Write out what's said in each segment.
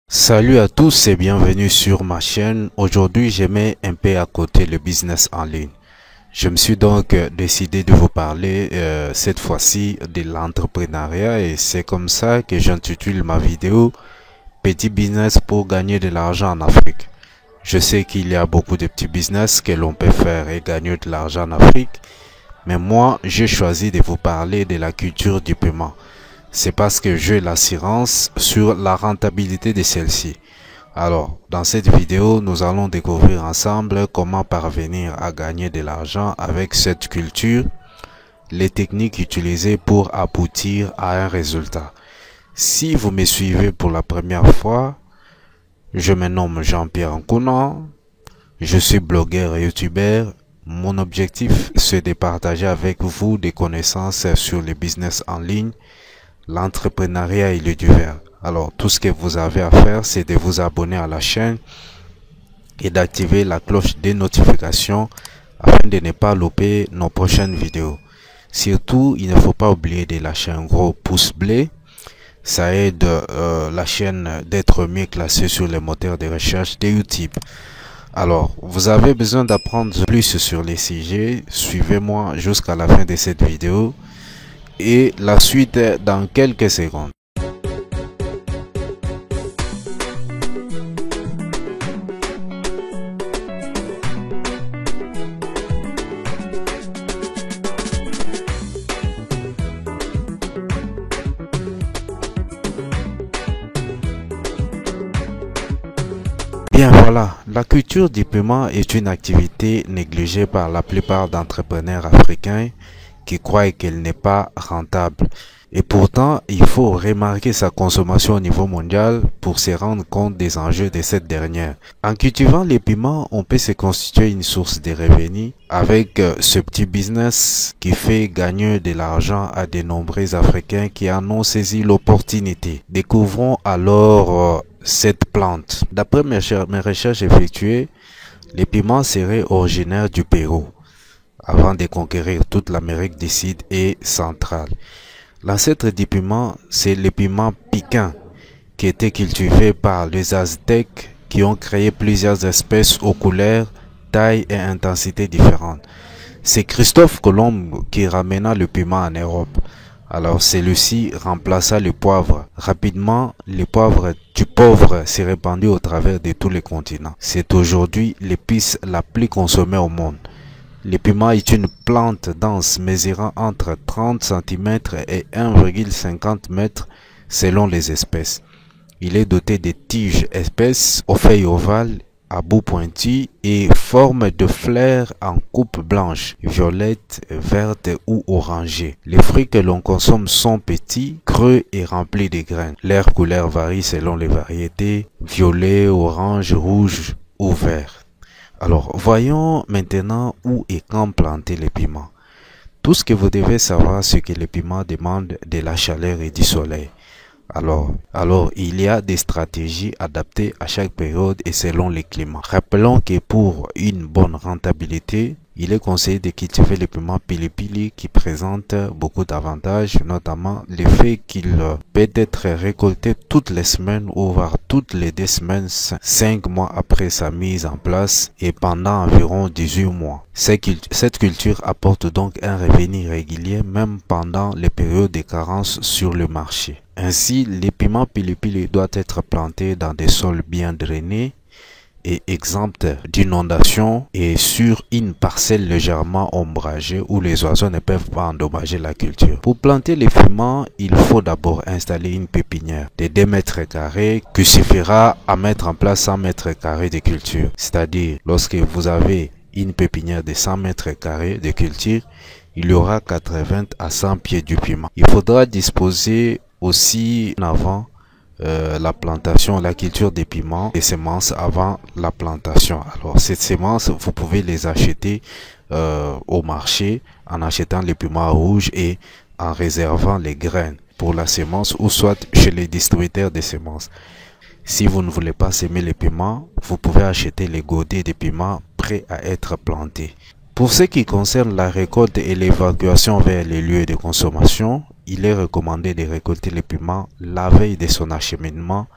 Salut à tous et bienvenue sur ma chaîne. Aujourd'hui, je mets un peu à côté le business en ligne. Je me suis donc décidé de vous parler cette fois-ci de l'entrepreneuriat et c'est comme ça que j'intitule ma vidéo Petit business pour gagner de l'argent en Afrique. Je sais qu'il y a beaucoup de petits business que l'on peut faire et gagner de l'argent en Afrique, mais moi, j'ai choisi de vous parler de la culture du paiement. C'est parce que j'ai l'assurance sur la rentabilité de celle-ci. Alors, dans cette vidéo, nous allons découvrir ensemble comment parvenir à gagner de l'argent avec cette culture, les techniques utilisées pour aboutir à un résultat. Si vous me suivez pour la première fois, je me nomme Jean-Pierre Nkuna, je suis blogueur et youtubeur. Mon objectif, c'est de partager avec vous des connaissances sur le business en ligne, l'entrepreneuriat et le divers. Alors, tout ce que vous avez à faire, c'est de vous abonner à la chaîne et d'activer la cloche des notifications afin de ne pas louper nos prochaines vidéos. Surtout, il ne faut pas oublier de lâcher un gros pouce bleu. Ça aide la chaîne d'être mieux classée sur les moteurs de recherche de YouTube. Alors, vous avez besoin d'apprendre plus sur les sujets. Suivez-moi jusqu'à la fin de cette vidéo et la suite dans quelques secondes. Bien voilà, la culture du paiement est une activité négligée par la plupart d'entrepreneurs africains qui croient qu'elle n'est pas rentable. Et pourtant, il faut remarquer sa consommation au niveau mondial pour se rendre compte des enjeux de cette dernière. En cultivant les paiements, on peut se constituer une source de revenus avec ce petit business qui fait gagner de l'argent à de nombreux Africains qui en ont saisi l'opportunité. Découvrons alors cette plante. D'après mes recherches effectuées, les piments seraient originaires du Pérou avant de conquérir toute l'Amérique du Sud et centrale. L'ancêtre du piment, c'est le piment piquant qui était cultivé par les Aztèques qui ont créé plusieurs espèces aux couleurs, tailles et intensités différentes. C'est Christophe Colomb qui ramena le piment en Europe. Alors celui-ci remplaça le poivre. Rapidement, le poivre du pauvre s'est répandu au travers de tous les continents. C'est aujourd'hui l'épice la plus consommée au monde. Le piment est une plante dense mesurant entre 30 cm et 1,50 m selon les espèces. Il est doté de tiges épaisses aux feuilles ovales à bout pointu et forme de fleurs en coupe blanche, violette, verte ou orangée. Les fruits que l'on consomme sont petits, creux et remplis de graines. Leur couleur varie selon les variétés, violet, orange, rouge ou vert. Alors, voyons maintenant où et quand planter les piments. Tout ce que vous devez savoir, c'est que les piments demandent de la chaleur et du soleil. Alors, il y a des stratégies adaptées à chaque période et selon les climats. Rappelons que pour une bonne rentabilité, il est conseillé de cultiver le piment pili-pili qui présente beaucoup d'avantages, notamment le fait qu'il peut être récolté toutes les semaines ou voire toutes les 2 semaines, 5 mois après sa mise en place et pendant environ 18 mois. Cette culture apporte donc un revenu régulier même pendant les périodes de carence sur le marché. Ainsi, les piments pili-pili doivent être plantés dans des sols bien drainés et exempts d'inondations et sur une parcelle légèrement ombragée où les oiseaux ne peuvent pas endommager la culture. Pour planter les piments, il faut d'abord installer une pépinière de 2 mètres carrés qui suffira à mettre en place 100 mètres carrés de culture. C'est-à-dire, lorsque vous avez une pépinière de 100 mètres carrés de culture, il y aura 80 à 100 pieds du piment. Il faudra disposer aussi avant la plantation, la culture des piments, des semences avant la plantation. Alors ces semences, vous pouvez les acheter au marché en achetant les piments rouges et en réservant les graines pour la semence ou soit chez les distributeurs de semences. Si vous ne voulez pas semer les piments, vous pouvez acheter les godets de piments prêts à être plantés. Pour ce qui concerne la récolte et l'évacuation vers les lieux de consommation, il est recommandé de récolter les piments la veille de son acheminement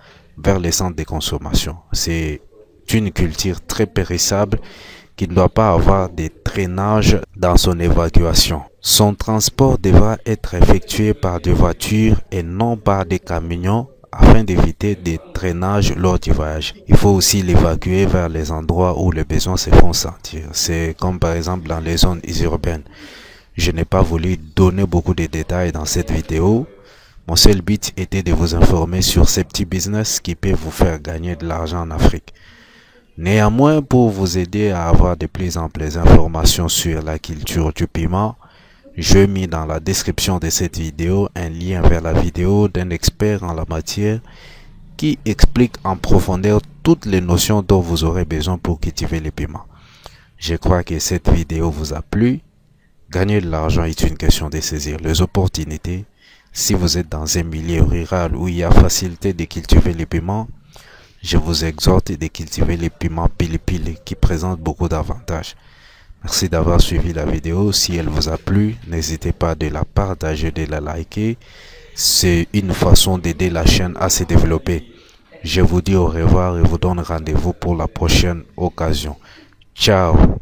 vers les centres de consommation. C'est une culture très périssable qui ne doit pas avoir des traînages dans son évacuation. Son transport devra être effectué par des voitures et non par des camions afin d'éviter des traînages lors du voyage. Il faut aussi l'évacuer vers les endroits où les besoins se font sentir. C'est comme par exemple dans les zones urbaines. Je n'ai pas voulu donner beaucoup de détails dans cette vidéo. Mon seul but était de vous informer sur ces petits business qui peuvent vous faire gagner de l'argent en Afrique. Néanmoins, pour vous aider à avoir de plus amples informations sur la culture du piment, je mis dans la description de cette vidéo un lien vers la vidéo d'un expert en la matière qui explique en profondeur toutes les notions dont vous aurez besoin pour cultiver les piments. Je crois que cette vidéo vous a plu. Gagner de l'argent est une question de saisir les opportunités. Si vous êtes dans un milieu rural où il y a facilité de cultiver les piments, je vous exhorte de cultiver les piments pili-pili qui présentent beaucoup d'avantages. Merci d'avoir suivi la vidéo. Si elle vous a plu, n'hésitez pas de la partager, de la liker. C'est une façon d'aider la chaîne à se développer. Je vous dis au revoir et vous donne rendez-vous pour la prochaine occasion. Ciao!